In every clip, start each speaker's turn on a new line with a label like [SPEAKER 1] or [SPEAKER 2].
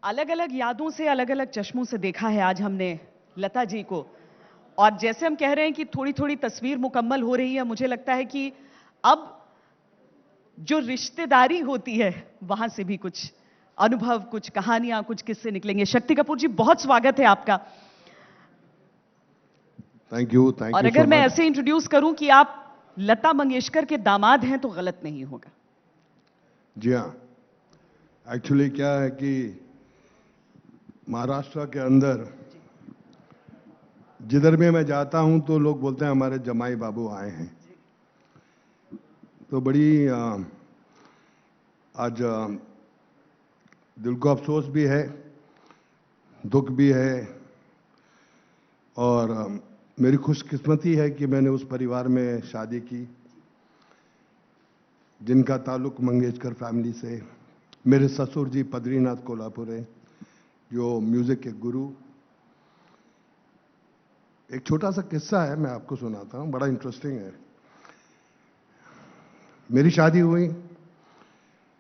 [SPEAKER 1] अलग अलग यादों से अलग अलग चश्मों से देखा है आज हमने लता जी को। और जैसे हम कह रहे हैं कि थोड़ी थोड़ी तस्वीर मुकम्मल हो रही है, मुझे लगता है कि अब जो रिश्तेदारी होती है वहां से भी कुछ अनुभव, कुछ कहानियां, कुछ किस्से निकलेंगे। शक्ति कपूर जी, बहुत स्वागत है आपका।
[SPEAKER 2] थैंक यू
[SPEAKER 1] और
[SPEAKER 2] सो
[SPEAKER 1] अगर मैं
[SPEAKER 2] मच।
[SPEAKER 1] ऐसे इंट्रोड्यूस करूं कि आप लता मंगेशकर के दामाद हैं तो गलत नहीं होगा।
[SPEAKER 2] जी हाँ, एक्चुअली क्या है कि महाराष्ट्र के अंदर जिधर भी मैं जाता हूं तो लोग बोलते हैं हमारे जमाई बाबू आए हैं। तो बड़ी आज दिल को अफसोस भी है, दुख भी है, और मेरी खुशकिस्मती है कि मैंने उस परिवार में शादी की जिनका ताल्लुक मंगेशकर फैमिली से। मेरे ससुर जी पद्रीनाथ कोल्हापुरे, जो म्यूजिक के गुरु। एक छोटा सा किस्सा है, मैं आपको सुनाता हूं, बड़ा इंटरेस्टिंग है। मेरी शादी हुई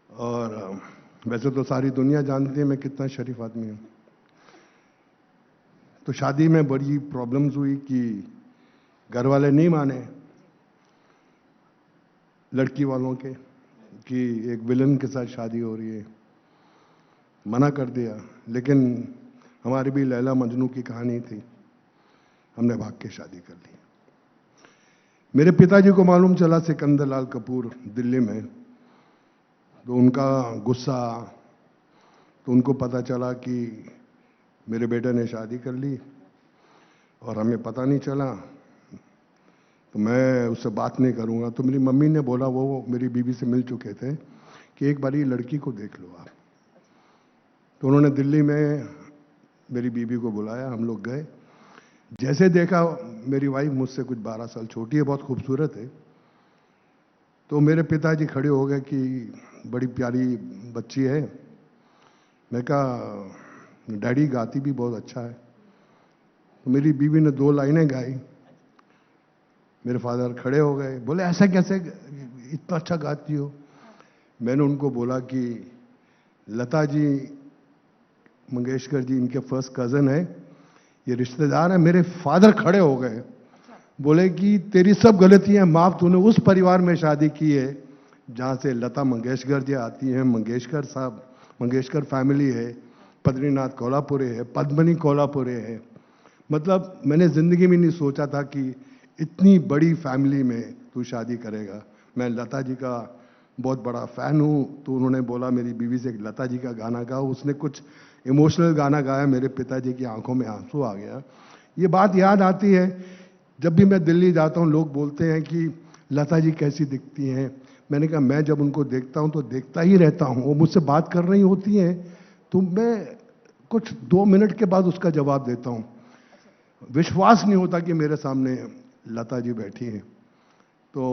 [SPEAKER 2] और वैसे तो सारी दुनिया जानती है मैं कितना शरीफ आदमी हूं। तो शादी में बड़ी प्रॉब्लम्स हुई कि घर वाले नहीं माने, लड़की वालों के, कि एक विलन के साथ शादी हो रही है। मना कर दिया, लेकिन हमारी भी लैला मजनू की कहानी थी, हमने भाग के शादी कर ली। मेरे पिताजी को मालूम चला सिकंदर लाल कपूर दिल्ली में, तो उनका गुस्सा, तो उनको पता चला कि मेरे बेटे ने शादी कर ली और हमें पता नहीं चला, तो मैं उससे बात नहीं करूंगा। तो मेरी मम्मी ने बोला, वो मेरी बीवी से मिल चुके थे, कि एक बार ये लड़की को देख लो आप। तो उन्होंने दिल्ली में मेरी बीवी को बुलाया, हम लोग गए। जैसे देखा, मेरी वाइफ मुझसे कुछ 12 साल छोटी है, बहुत खूबसूरत है। तो मेरे पिताजी खड़े हो गए कि बड़ी प्यारी बच्ची है। मैं कहा डैडी गाती भी बहुत अच्छा है। तो मेरी बीवी ने 2 लाइनें गाई, मेरे फादर खड़े हो गए, बोले ऐसा कैसे, इतना अच्छा गाती हो। मैंने उनको बोला कि लता जी मंगेशकर जी इनके फर्स्ट कजन है, ये रिश्तेदार है। मेरे फादर खड़े हो गए, बोले कि तेरी सब गलतियां माफ, तूने उस परिवार में शादी की है जहां से लता मंगेशकर जी आती हैं, मंगेशकर साहब, मंगेशकर फैमिली है, पद्रीनाथ कोल्हापुरे है, पद्मनी कोल्हापुरे है। मतलब मैंने जिंदगी में नहीं सोचा था कि इतनी बड़ी फैमिली में तू शादी करेगा। मैं लता जी का बहुत बड़ा फैन हूं। तो उन्होंने बोला मेरी बीवी से लता जी का गाना गाओ। उसने कुछ इमोशनल गाना गाया, मेरे पिताजी की आंखों में आंसू आ गया। ये बात याद आती है जब भी मैं दिल्ली जाता हूं, लोग बोलते हैं कि लता जी कैसी दिखती हैं। मैंने कहा मैं जब उनको देखता हूं तो देखता ही रहता हूं, वो मुझसे बात कर रही होती हैं तो मैं कुछ 2 मिनट के बाद उसका जवाब देता हूं। विश्वास नहीं होता कि मेरे सामने लता जी बैठी हैं। तो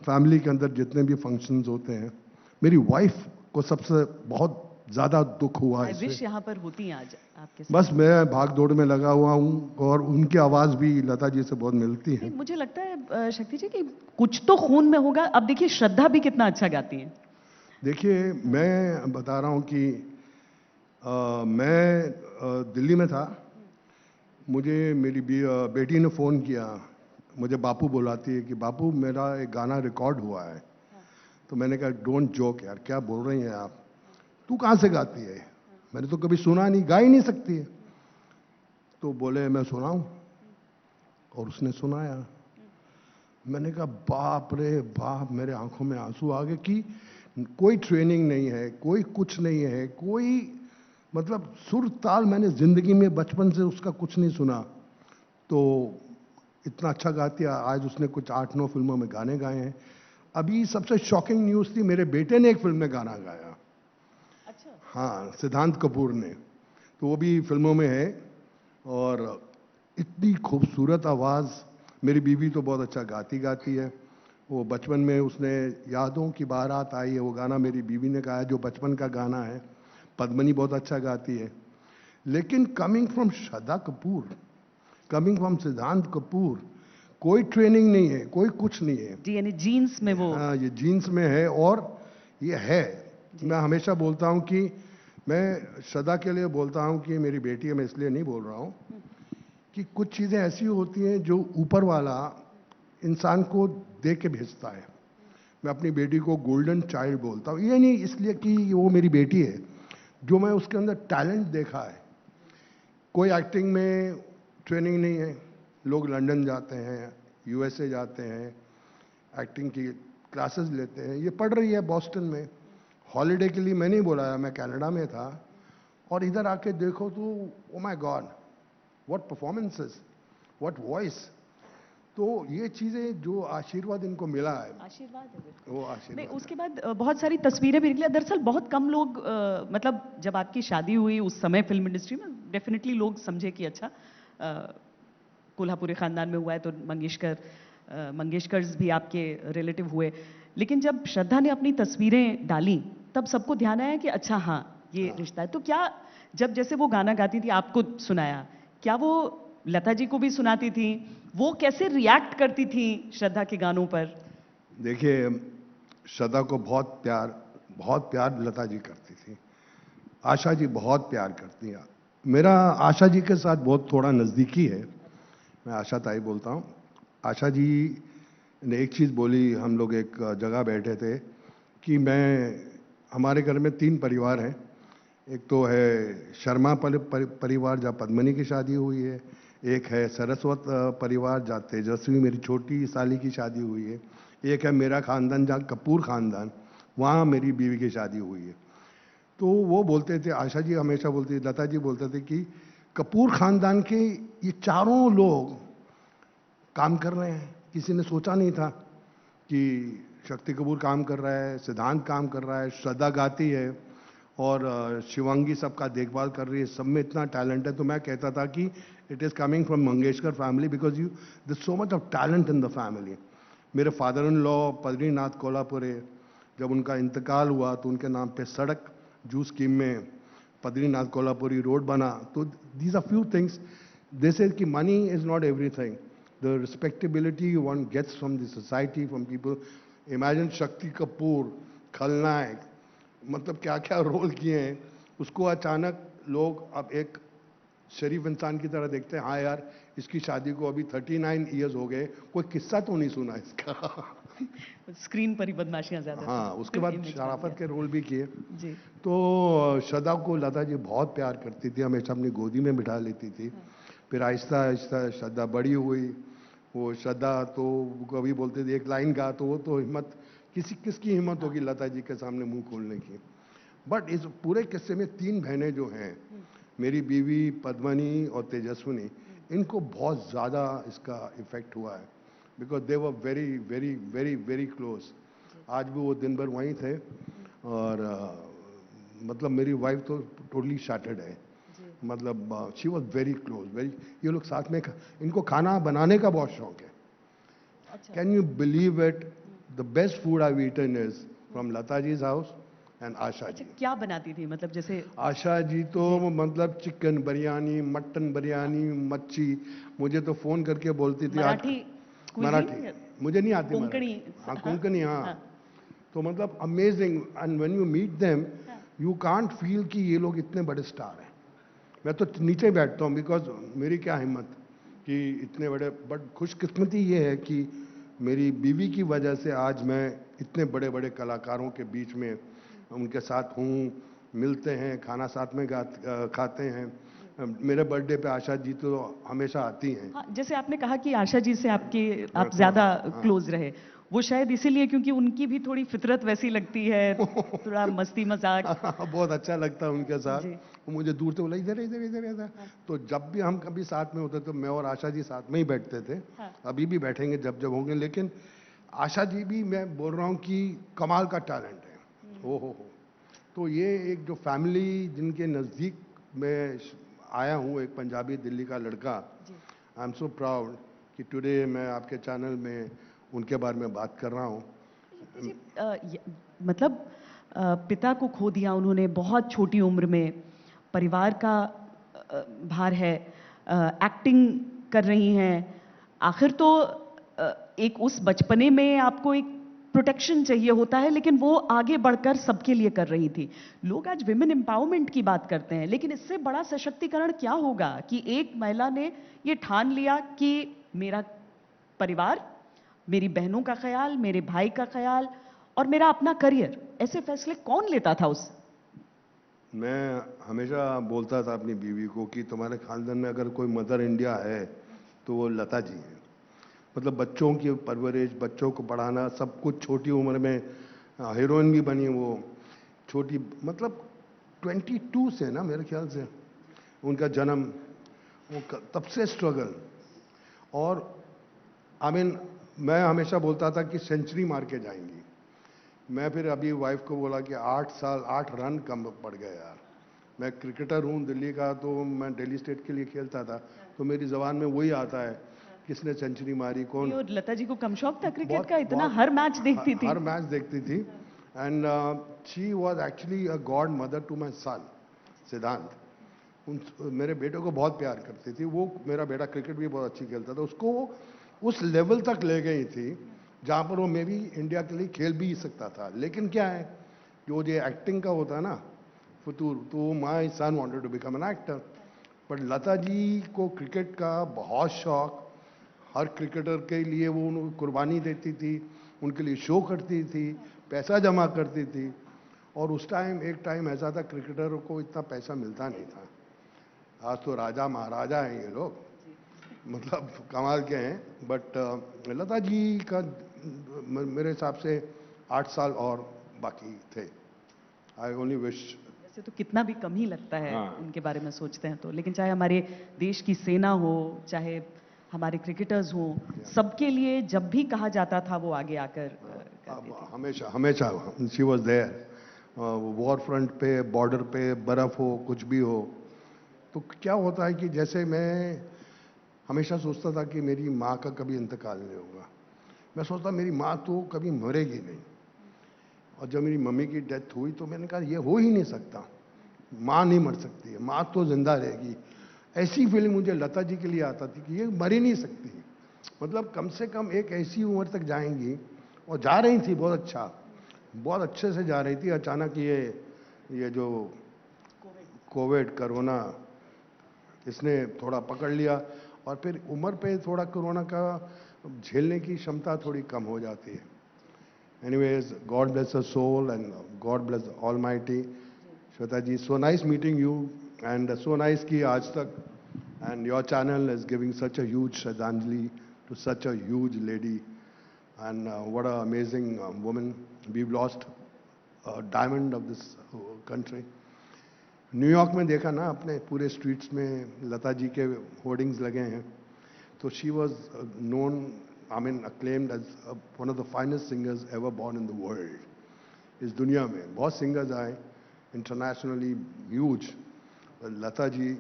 [SPEAKER 2] फैमिली के अंदर जितने भी फंक्शंस होते हैं, मेरी वाइफ को सबसे बहुत ज्यादा दुख हुआ
[SPEAKER 1] आई विश
[SPEAKER 2] इससे।
[SPEAKER 1] यहां पर होती हैं आज आपके साथ।
[SPEAKER 2] बस मैं भाग दौड़ में लगा हुआ हूं और उनकी आवाज भी लता जी से बहुत मिलती है।
[SPEAKER 1] नहीं, मुझे लगता है शक्ति जी कि कुछ तो खून में होगा। अब देखिए श्रद्धा भी कितना अच्छा गाती है।
[SPEAKER 2] देखिए, मैं बता रहा हूं कि मैं दिल्ली में था। मुझे मेरी बेटी ने फ़ोन किया, मुझे बापू बुलाती है कि बापू मेरा एक गाना रिकॉर्ड हुआ है। तो मैंने कहा डोंट जोक यार, क्या बोल रही हैं आप, तू कहाँ से गाती है, मैंने तो कभी सुना नहीं, गा ही नहीं सकती है। तो बोले मैं सुनाऊं, और उसने सुनाया। मैंने कहा बाप रे बाप, मेरे आंखों में आंसू आ गए कि कोई ट्रेनिंग नहीं है, कोई कुछ नहीं है, कोई मतलब सुर ताल मैंने जिंदगी में बचपन से उसका कुछ नहीं सुना। तो इतना अच्छा गाती है। आज उसने कुछ 8-9 फिल्मों में गाने गाए हैं। अभी सबसे शॉकिंग न्यूज़ थी, मेरे बेटे ने एक फिल्म में गाना गाया।
[SPEAKER 1] अच्छा।
[SPEAKER 2] हाँ, सिद्धांत कपूर ने, तो वो भी फिल्मों में है। और इतनी खूबसूरत आवाज़, मेरी बीवी तो बहुत अच्छा गाती है। वो बचपन में उसने यादों की बारात आई है, वो गाना मेरी बीवी ने गाया, जो बचपन का गाना है। पद्मनी बहुत अच्छा गाती है। लेकिन coming from Shraddha Kapoor, coming from सिद्धांत कपूर, कोई ट्रेनिंग नहीं है, कोई कुछ नहीं है।
[SPEAKER 1] जी, यानी जीन्स में वो।
[SPEAKER 2] हाँ, ये जीन्स में है। और ये है, मैं हमेशा बोलता हूं कि मैं श्रद्धा के लिए बोलता हूं कि मेरी बेटी है, मैं इसलिए नहीं बोल रहा हूं कि कुछ चीज़ें ऐसी होती हैं जो ऊपर वाला इंसान को दे के भेजता है। मैं अपनी बेटी को गोल्डन चाइल्ड बोलता हूं, ये नहीं इसलिए कि वो मेरी बेटी है, जो मैं उसके अंदर टैलेंट देखा है। कोई एक्टिंग में ट्रेनिंग नहीं है, लोग लंदन जाते हैं, यूएसए जाते हैं, एक्टिंग की क्लासेस लेते हैं। ये पढ़ रही है बॉस्टन में, हॉलीडे के लिए मैं नहीं बोला, मैं कनाडा में था, और इधर आके देखो तो oh my God, what performances, what voice. तो ये चीजें जो आशीर्वाद इनको मिला है,
[SPEAKER 1] आशीर्वाद है बिल्कुल।
[SPEAKER 2] वो
[SPEAKER 1] नहीं,
[SPEAKER 2] आशीर्वाद
[SPEAKER 1] उसके बाद बहुत सारी तस्वीरें भी निकली। दरअसल बहुत कम लोग मतलब जब आपकी शादी हुई उस समय फिल्म इंडस्ट्री में डेफिनेटली लोग समझे कि अच्छा कोल्हापुरी खानदान में हुआ है तो मंगेशकर्स भी आपके रिलेटिव हुए। लेकिन जब श्रद्धा ने अपनी तस्वीरें डाली तब सबको ध्यान आया कि अच्छा हाँ ये रिश्ता है। तो क्या जब जैसे वो गाना गाती थी आपको सुनाया, क्या वो लता जी को भी सुनाती थी? वो कैसे रिएक्ट करती थी श्रद्धा के गानों पर?
[SPEAKER 2] देखिए, श्रद्धा को बहुत प्यार लता जी करती थी। आशा जी बहुत प्यार करती हैं। मेरा आशा जी के साथ बहुत थोड़ा नज़दीकी है, मैं आशा ताई बोलता हूँ। आशा जी ने एक चीज़ बोली, हम लोग एक जगह बैठे थे कि हमारे घर में 3 परिवार हैं। एक तो है शर्मा परिवार जहाँ पद्मनी की शादी हुई है, एक है सरस्वत परिवार जहाँ तेजस्वी मेरी छोटी साली की शादी हुई है, एक है मेरा खानदान जहाँ कपूर खानदान, वहाँ मेरी बीवी की शादी हुई है। तो वो बोलते थे, आशा जी हमेशा बोलती थी, लता जी बोलते थे कि कपूर खानदान के ये चारों लोग काम कर रहे हैं। किसी ने सोचा नहीं था कि शक्ति कपूर काम कर रहा है, सिद्धांत काम कर रहा है, श्रद्धा गाती है और शिवांगी सबका देखभाल कर रही है। सब में इतना टैलेंट है। तो मैं कहता था कि it is coming from Mangeshkar family because there so much of talent in the family. मेरे father in law Badrinath Kolhapure, जब उनका इंतकाल हुआ तो उनके नाम पे सड़क जू स्कीम में बद्रीनाथ कोल्हापुरी रोड बना। तो these are few things. This is कि money is not everything, the respectability one gets from the society, from people. Imagine Shakti Kapoor खलनायक, मतलब क्या क्या रोल किए हैं, उसको अचानक लोग अब एक शरीफ इंसान की तरह देखते हैं। हाँ यार, इसकी शादी को अभी 39 ईयर्स हो गए, कोई किस्सा तो नहीं सुना इसका।
[SPEAKER 1] स्क्रीन पर ही बदमाशियां ज्यादा थी।
[SPEAKER 2] हाँ, उसके बाद
[SPEAKER 1] Image बन
[SPEAKER 2] शराफत के
[SPEAKER 1] गया।
[SPEAKER 2] रोल भी किए।
[SPEAKER 1] जी।
[SPEAKER 2] तो श्रद्धा को लता जी बहुत प्यार करती थी, हमेशा अपनी गोदी में बिठा लेती थी। फिर आहिस्ता आहिस्ता श्रद्धा बड़ी हुई। वो श्रद्धा तो कभी बोलते थे एक लाइन गा, तो वो तो हिम्मत, किसकी हिम्मत होगी लता जी के सामने मुंह खोलने की। बट इस पूरे किस्से में 3 बहनें जो हैं, मेरी बीवी पद्मनी और तेजस्विनी, इनको बहुत ज़्यादा इसका इफेक्ट हुआ है because they were very very very very close. आज भी वो दिन भर वहीं थे और मतलब मेरी वाइफ तो टोटली शैटर्ड है। मतलब she was very close, very. ये लोग साथ में इनको खाना बनाने का बहुत शौक है। Can you believe it, the best food I eaten is from Lata ji's house and Asha ji.
[SPEAKER 1] क्या बनाती थी मतलब जैसे?
[SPEAKER 2] आशा जी तो मतलब चिकन बिरयानी, मटन बिरयानी, मच्छी। मुझे तो फोन करके बोलती थी
[SPEAKER 1] मराठी
[SPEAKER 2] मराठी मुझे नहीं आती
[SPEAKER 1] कोंकणी।
[SPEAKER 2] मराठी। हाँ, कोंकणी, हाँ। तो मतलब amazing, and when you meet them you can't feel कि ये लोग इतने बड़े स्टार हैं। मैं तो नीचे बैठता हूँ बिकॉज मेरी क्या हिम्मत कि इतने बड़े। बट खुशकिस्मती ये है कि मेरी बीवी की वजह से आज मैं इतने बड़े बड़े कलाकारों के बीच में उनके साथ हूँ, मिलते हैं, खाना साथ में खाते हैं। मेरे बर्थडे पे आशा जी तो हमेशा आती हैं।
[SPEAKER 1] हाँ, जैसे आपने कहा कि आशा जी से आप ज्यादा क्लोज रहे, वो शायद इसीलिए क्योंकि उनकी भी थोड़ी फितरत वैसी लगती है, थोड़ा मस्ती मजाक।
[SPEAKER 2] बहुत अच्छा लगता है उनके साथ। वो मुझे दूर से बोला इधर इधर इधर इधर। तो जब भी हम कभी साथ में होते तो मैं और आशा जी साथ में ही बैठते थे। अभी भी बैठेंगे जब जब होंगे। लेकिन आशा जी भी, मैं बोल रहा हूँ कि कमाल का टैलेंट है। हो। तो ये एक जो फैमिली जिनके नज़दीक मैं आया हूँ, एक पंजाबी दिल्ली का लड़का, आई एम सो प्राउड कि टुडे मैं आपके चैनल में उनके बारे में बात कर रहा हूँ।
[SPEAKER 1] मतलब पिता को खो दिया उन्होंने बहुत छोटी उम्र में, परिवार का भार है, एक्टिंग कर रही हैं। आखिर तो एक उस बचपने में आपको एक प्रोटेक्शन चाहिए होता है, लेकिन वो आगे बढ़कर सबके लिए कर रही थी। लोग आज विमेन एम्पावरमेंट की बात करते हैं, लेकिन इससे बड़ा सशक्तिकरण क्या होगा कि एक महिला ने ये ठान लिया कि मेरा परिवार, मेरी बहनों का ख्याल, मेरे भाई का ख्याल और मेरा अपना करियर। ऐसे फैसले कौन लेता था उस?
[SPEAKER 2] मैं हमेशा बोलता था अपनी बीवी को कि तुम्हारे खानदान में अगर कोई मदर इंडिया है तो वो लता जी है। मतलब बच्चों की परवरिश, बच्चों को पढ़ाना, सब कुछ छोटी उम्र में हीरोइन भी बनी वो। छोटी मतलब 22 से ना मेरे ख्याल से उनका जन्म, वो तब से स्ट्रगल। और आई मीन मैं हमेशा बोलता था कि सेंचुरी मार के जाएंगी। मैं फिर अभी वाइफ को बोला कि 8 साल 8 रन कम पड़ गए यार। मैं क्रिकेटर हूँ दिल्ली का, तो मैं दिल्ली स्टेट के लिए खेलता था, तो मेरी जबान में वही आता है किसने सेंचुरी मारी, कौन।
[SPEAKER 1] और लता जी को कम शौक था क्रिकेट
[SPEAKER 2] बहुत
[SPEAKER 1] का, इतना
[SPEAKER 2] बहुत
[SPEAKER 1] हर मैच देखती थी।
[SPEAKER 2] हर मैच देखती थी। And she was actually a godmother to my son Siddhant. मेरे बेटे को बहुत प्यार करती थी वो। मेरा बेटा क्रिकेट भी बहुत अच्छी खेलता था, उसको वो उस लेवल तक ले गई थी जहां पर वो मे भी इंडिया के लिए खेल भी सकता था। लेकिन क्या है, जो ये एक्टिंग का होता है ना फतूर, तो my son wanted to become an actor. But Lata ji को क्रिकेट का बहुत शौक। हर क्रिकेटर के लिए वो उनको कुर्बानी देती थी, उनके लिए शो करती थी, पैसा जमा करती थी। और उस टाइम एक टाइम ऐसा था क्रिकेटरों को इतना पैसा मिलता नहीं था। आज तो राजा महाराजा हैं ये लोग, मतलब कमाल के हैं। बट लता जी का मेरे हिसाब से 8 साल और बाकी थे। I only wish.
[SPEAKER 1] वैसे तो कितना भी कम ही लगता है
[SPEAKER 2] हाँ।
[SPEAKER 1] उनके बारे में सोचते हैं तो, लेकिन चाहे हमारे देश की सेना हो, चाहे हमारे क्रिकेटर्स हो, सबके लिए जब भी कहा जाता था वो आगे आकर करती थी।
[SPEAKER 2] हमेशा हमेशा she was there. War front पे, बॉर्डर पे, बर्फ हो, कुछ भी हो। तो क्या होता है कि जैसे मैं हमेशा सोचता था कि मेरी माँ का कभी इंतकाल नहीं होगा। मैं सोचता मेरी माँ तो कभी मरेगी नहीं। और जब मेरी मम्मी की डेथ हुई तो मैंने कहा ये हो ही नहीं सकता, माँ नहीं मर सकती है, माँ तो जिंदा रहेगी। ऐसी फीलिंग मुझे लता जी के लिए आता थी कि ये मर ही नहीं सकती। मतलब कम से कम एक ऐसी उम्र तक जाएंगी, और जा रही थी बहुत अच्छा, बहुत अच्छे से जा रही थी। अचानक ये जो कोविड कोरोना इसने थोड़ा पकड़ लिया, और फिर उम्र पे थोड़ा कोरोना का झेलने की क्षमता थोड़ी कम हो जाती है। Anyways, God bless her soul and God bless Almighty. Shweta ji, so nice meeting you and so nice कि आज तक and your channel is giving such a huge Shraddhanjali to such a huge lady and what an amazing woman. We've lost a diamond of this country. New York में देखा ना अपने पूरे streets में लता जी के होर्डिंग्स लगे हैं। तो she was known, I mean acclaimed as one of the finest singers ever born in the world. इस दुनिया में बहुत सिंगर्स आए इंटरनेशनली ह्यूज, लता जी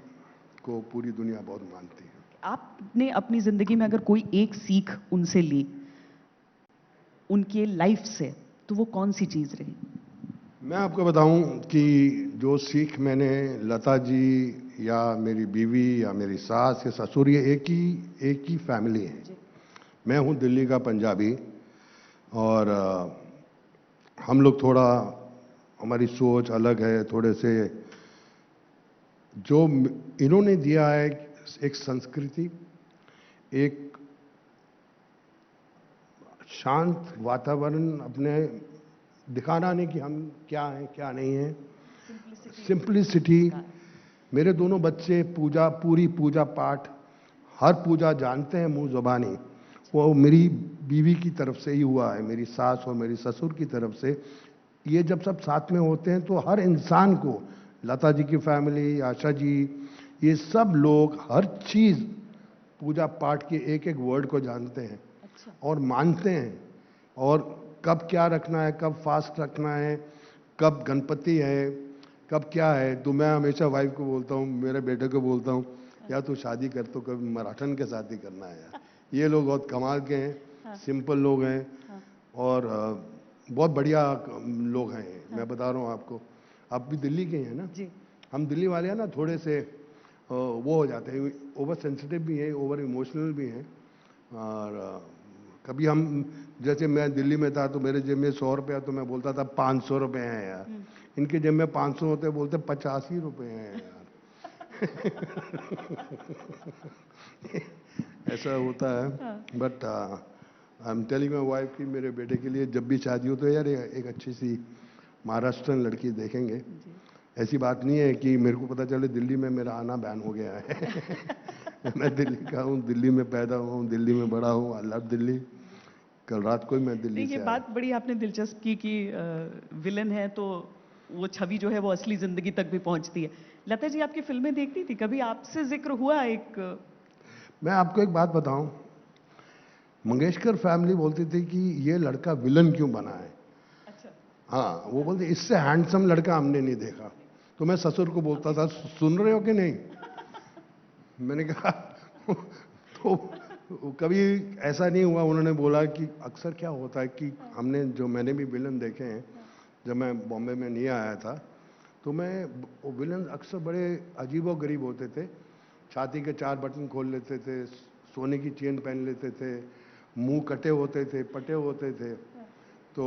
[SPEAKER 2] को पूरी दुनिया बहुत मानती है।
[SPEAKER 1] आपने अपनी जिंदगी में अगर कोई एक सीख उनसे ली, उनके लाइफ से, तो वो कौन सी चीज रही?
[SPEAKER 2] मैं आपको बताऊं कि जो सीख मैंने लता जी या मेरी बीवी या मेरी सास या ससुर, ये एक ही फैमिली है। मैं हूं दिल्ली का पंजाबी, और हम लोग थोड़ा, हमारी सोच अलग है थोड़े से। जो इन्होंने दिया है एक संस्कृति, एक शांत वातावरण, अपने दिखाना नहीं कि हम क्या हैं क्या नहीं हैं, सिंप्लिसिटी। मेरे दोनों बच्चे पूरी पूजा पाठ, हर पूजा जानते हैं मुंह ज़बानी। वो मेरी बीवी की तरफ से ही हुआ है, मेरी सास और मेरी ससुर की तरफ से। ये जब सब साथ में होते हैं तो हर इंसान को, लता जी की फैमिली, आशा जी, ये सब लोग हर चीज़ पूजा पाठ के एक एक वर्ड को जानते हैं। अच्छा। और मानते हैं। और कब क्या रखना है, कब फास्ट रखना है, कब गणपति है, कब क्या है। तो मैं हमेशा वाइफ को बोलता हूँ, मेरे बेटे को बोलता हूँ, या तो शादी कर तो कभी मराठन के साथ ही करना है यार। ये लोग बहुत कमाल के हैं। हाँ। सिंपल लोग हैं। हाँ। और बहुत बढ़िया लोग हैं। हाँ। मैं बता रहा हूँ आपको, आप भी दिल्ली के हैं ना जी। हम दिल्ली वाले हैं ना, थोड़े से वो हो जाते हैं, ओवर सेंसिटिव भी हैं, ओवर इमोशनल भी हैं। और कभी हम जैसे मैं दिल्ली में था तो मेरे जेब में 100 रुपया, तो मैं बोलता था 500 रुपए हैं यार। इनके जेब में 500 होते, बोलते 85 रुपए हैं यार। ऐसा होता है। But I am telling my wife कि मेरे बेटे के लिए जब भी शादी हो तो यार एक अच्छी सी महाराष्ट्रन लड़की देखेंगे। ऐसी बात नहीं है कि मेरे को पता चले दिल्ली में मेरा आना बैन हो गया है। मैं दिल्ली का हूँ, दिल्ली में पैदा हुआ हूँ, दिल्ली में बड़ा हूँ। I love Delhi. कल रात को ही मैं दिल्ली
[SPEAKER 1] ये
[SPEAKER 2] से
[SPEAKER 1] बात बड़ी आपने दिलचस्प की कि विलन है तो वो छवि जो है वो असली जिंदगी तक भी पहुंचती है। लता जी आपकी फिल्में देखती थी, कभी आपसे जिक्र हुआ एक?
[SPEAKER 2] मैं आपको एक बात बताऊं, मंगेशकर फैमिली बोलती थी कि ये लड़का विलन क्यों बना है।
[SPEAKER 1] अच्छा।
[SPEAKER 2] हाँ, वो बोलते इससे हैंडसम लड़का हमने नहीं देखा। तो मैं ससुर को बोलता था, सुन रहे हो कि नहीं? मैंने कहा तो कभी ऐसा नहीं हुआ। उन्होंने बोला कि अक्सर क्या होता है कि मैंने भी विलन देखे हैं। जब मैं बॉम्बे में नहीं आया था तो वो विलन अक्सर बड़े अजीबो गरीब होते थे। छाती के 4 बटन खोल लेते थे, सोने की चेन पहन लेते थे, मुंह कटे होते थे, पटे होते थे। तो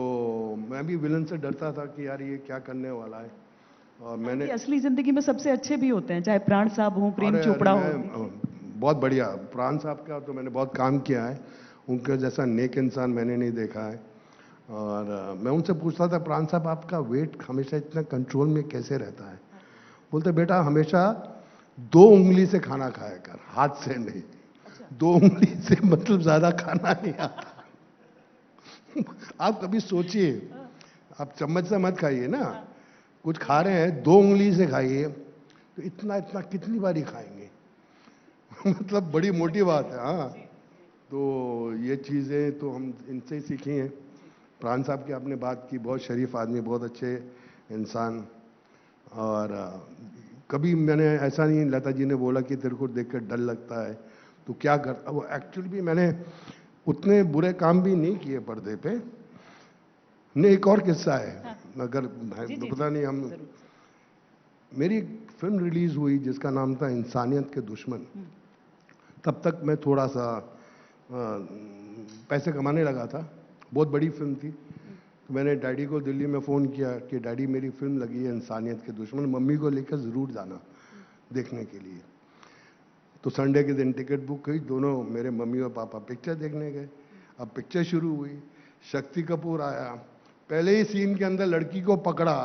[SPEAKER 2] मैं भी विलन से डरता था कि यार ये क्या करने वाला है। और मैंने
[SPEAKER 1] असली जिंदगी में सबसे अच्छे भी होते हैं, चाहे प्राण साहब हो, प्रेम
[SPEAKER 2] अरे
[SPEAKER 1] चोपड़ा हो।
[SPEAKER 2] बहुत बढ़िया। प्राण साहब का तो मैंने बहुत काम किया है, उनके जैसा नेक इंसान मैंने नहीं देखा है। और मैं उनसे पूछता था, प्राण साहब आपका वेट हमेशा इतना कंट्रोल में कैसे रहता है? बोलते बेटा हमेशा 2 उंगली से खाना खाया कर, हाथ से नहीं। 2 उंगली से मतलब ज्यादा खाना नहीं आता। आप कभी सोचिए, आप चम्मच से मत खाइए ना, कुछ खा रहे हैं 2 उंगली से खाइए, तो इतना इतना कितनी बारी खाएंगे? मतलब बड़ी मोटी बात है। हाँ, तो ये चीज़ें तो हम इनसे ही सीखी हैं। प्राण साहब की आपने बात की, बहुत शरीफ आदमी, बहुत अच्छे इंसान। और कभी मैंने ऐसा नहीं, लता जी ने बोला कि तेरे को देखकर डर लगता है तो क्या करता, वो एक्चुअली भी मैंने उतने बुरे काम भी नहीं किए पर्दे पे। नहीं, एक और किस्सा है। अगर पता नहीं, मेरी फिल्म रिलीज हुई जिसका नाम था इंसानियत के दुश्मन। तब तक मैं थोड़ा सा पैसे कमाने लगा था, बहुत बड़ी फिल्म थी। तो मैंने डैडी को दिल्ली में फ़ोन किया कि डैडी मेरी फिल्म लगी है इंसानियत के दुश्मन, मम्मी को लेकर ज़रूर जाना देखने के लिए। तो संडे के दिन टिकट बुक हुई, दोनों मेरे मम्मी और पापा पिक्चर देखने गए। अब पिक्चर शुरू हुई, शक्ति कपूर आया, पहले ही सीन के अंदर लड़की को पकड़ा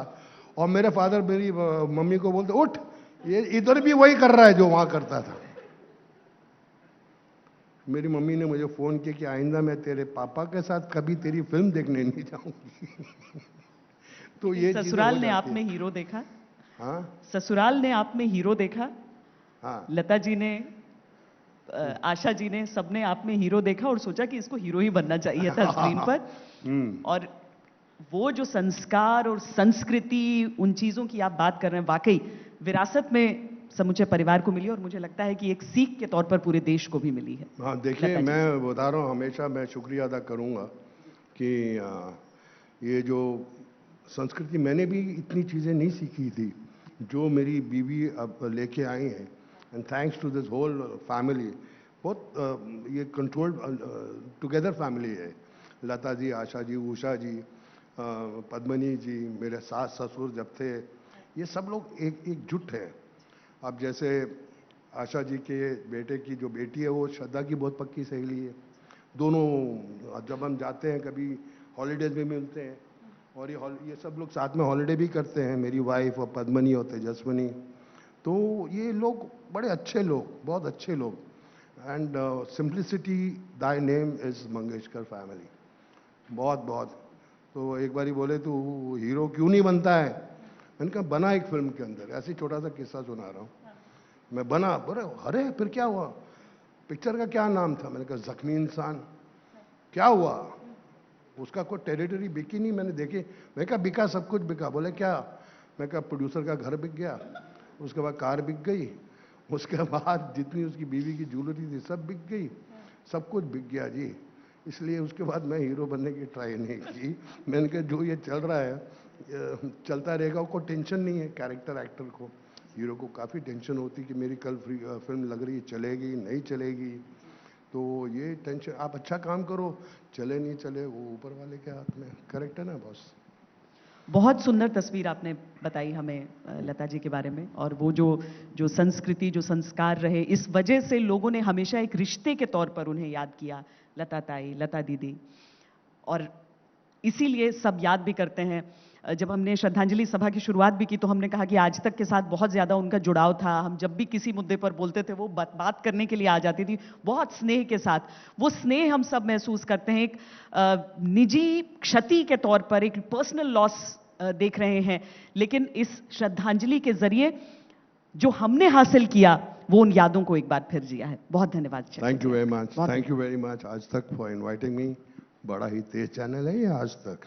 [SPEAKER 2] और मेरे फादर मेरी मम्मी को बोलते उठ, ये इधर भी वही कर रहा है जो वहां करता था। मेरी मम्मी ने मुझे फोन किया कि आइंदा मैं तेरे पापा के साथ कभी तेरी फिल्म देखने नहीं जाऊंगी। तो ये
[SPEAKER 1] ससुराल ने आप में हीरो देखा?
[SPEAKER 2] हाँ,
[SPEAKER 1] ससुराल ने आप में हीरो देखा?
[SPEAKER 2] हाँ,
[SPEAKER 1] लता जी ने, आशा जी ने, सबने आप में हीरो देखा और सोचा कि इसको हीरो ही बनना चाहिए था स्क्रीन पर। और वो जो संस्कार और संस्कृति, उन चीजों की आप बात कर रहे हैं, वाकई विरासत में समूचे परिवार को मिली और मुझे लगता है कि एक सीख के तौर पर पूरे देश को भी मिली है।
[SPEAKER 2] हाँ, देखिए मैं बता रहा हूँ, हमेशा मैं शुक्रिया अदा करूँगा कि ये जो संस्कृति, मैंने भी इतनी चीज़ें नहीं सीखी थी जो मेरी बीवी अब लेके आई हैं। And thanks to this whole family. बहुत ये कंट्रोल्ड टुगेदर फैमिली है। लता जी, आशा जी, उषा जी, पद्मनी जी, मेरे सास ससुर जब थे, ये सब लोग एकजुट है। अब जैसे आशा जी के बेटे की जो बेटी है वो श्रद्धा की बहुत पक्की सहेली है। दोनों जब हम जाते हैं कभी हॉलीडेज में मिलते हैं, और ये सब लोग साथ में हॉलीडे भी करते हैं, मेरी वाइफ और पद्मनी और तेजस्वनी। तो ये लोग बड़े अच्छे लोग, बहुत अच्छे लोग। And simplicity Dai name is Mangeshkar family. बहुत बहुत। तो एक बारी बोले तू हीरो क्यों नहीं बनता है? मैंने कहा बना एक फिल्म के अंदर। ऐसे छोटा सा किस्सा सुना रहा हूँ। मैं बना, बोले अरे फिर क्या हुआ? पिक्चर का क्या नाम था? मैंने कहा जख्मी इंसान। क्या हुआ? उसका कोई टेरिटरी बिकी नहीं। मैंने देखी, मैं कहा बिका, सब कुछ बिका। बोले क्या? मैं कहा प्रोड्यूसर का घर बिक गया, उसके बाद कार बिक गई, उसके बाद जितनी उसकी बीवी की ज्वेलरी थी सब बिक गई, सब कुछ बिक गया जी। इसलिए उसके बाद मैं हीरो बनने की ट्राई नहीं की। मैंने कहा जो ये चल रहा है चलता रहेगा, कोई टेंशन नहीं है। कैरेक्टर एक्टर को, हीरो को काफ़ी टेंशन होती कि मेरी कल फिल्म लग रही है, चलेगी नहीं चलेगी। तो ये टेंशन, आप अच्छा काम करो, चले नहीं चले वो ऊपर वाले के हाथ में। करेक्ट है ना बॉस?
[SPEAKER 1] बहुत सुंदर तस्वीर आपने बताई हमें लता जी के बारे में, और वो जो जो संस्कृति, जो संस्कार रहे, इस वजह से लोगों ने हमेशा एक रिश्ते के तौर पर उन्हें याद किया, लता ताई, लता दीदी। और इसीलिए सब याद भी करते हैं। जब हमने श्रद्धांजलि सभा की शुरुआत भी की तो हमने कहा कि आज तक के साथ बहुत ज्यादा उनका जुड़ाव था। हम जब भी किसी मुद्दे पर बोलते थे वो बात करने के लिए आ जाती थी, बहुत स्नेह के साथ। वो स्नेह हम सब महसूस करते हैं। एक निजी क्षति के तौर पर, एक पर्सनल लॉस देख रहे हैं, लेकिन इस श्रद्धांजलि के जरिए जो हमने हासिल किया वो उन यादों को एक बार फिर जिया है। बहुत धन्यवाद।
[SPEAKER 2] Thank you very much, thank you very much आज तक फॉर इनवाइटिंग मी। बड़ा ही तेज चैनल है ये आज तक।